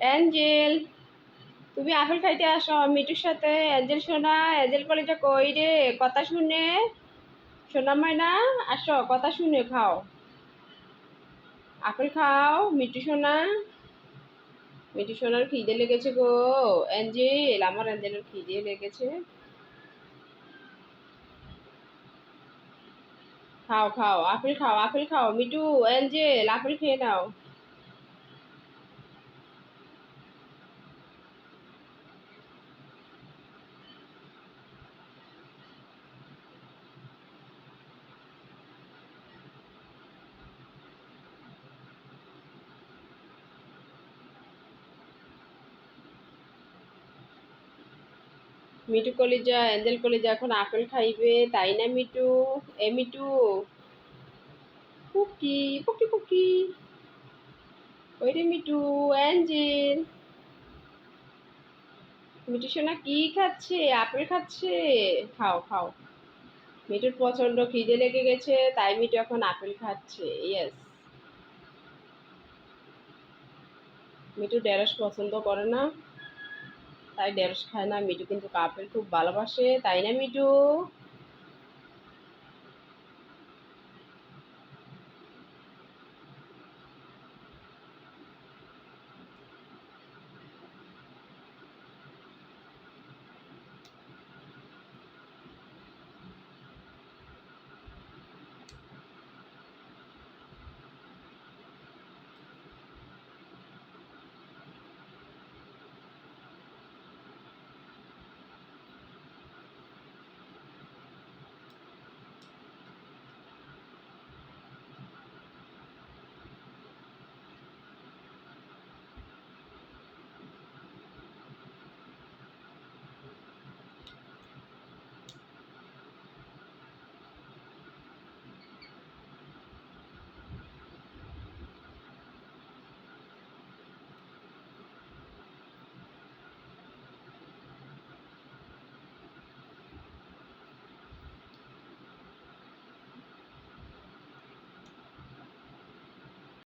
Angel, তুমি apple খাইতে আসো মিঠুর সাথে। অ্যাঞ্জেল সোনা, অ্যাঞ্জেল কলেজা কই রে? কথা শুনে সোনা ময়না, আসো কথা শুনে খাও। আপেল খাও মিঠু সোনা। মিঠু সোনার খিদে লেগেছে গো। অ্যাঞ্জেল, আমার অ্যাঞ্জেলের খিদে লেগেছে। খাও খাও, আপেল খাও, আপেল খাও মিঠু। অ্যাঞ্জেল, আপেল খেয়ে নাও। মিঠু কলিজা, অ্যাঞ্জেল কলিজা এখন আপেল খাইবে, তাই না মিঠু? এ মিঠু, পুকি পুকি পুকি, ওই রে মিঠু। অ্যাঞ্জেল, মিঠু সোনা কি খাচ্ছে? আপেল খাচ্ছে। খাও খাও। মিঠুর প্রচন্ড খিদে লেগে গেছে, তাই মিঠু এখন আপেল খাচ্ছে। ইয়েস। মিঠু ঢেঁড়স পছন্দ করে না, তাই ঢেঁড়স খায় না। মিঠু কিন্তু আপেল খুব ভালোবাসে, তাই না মিঠু?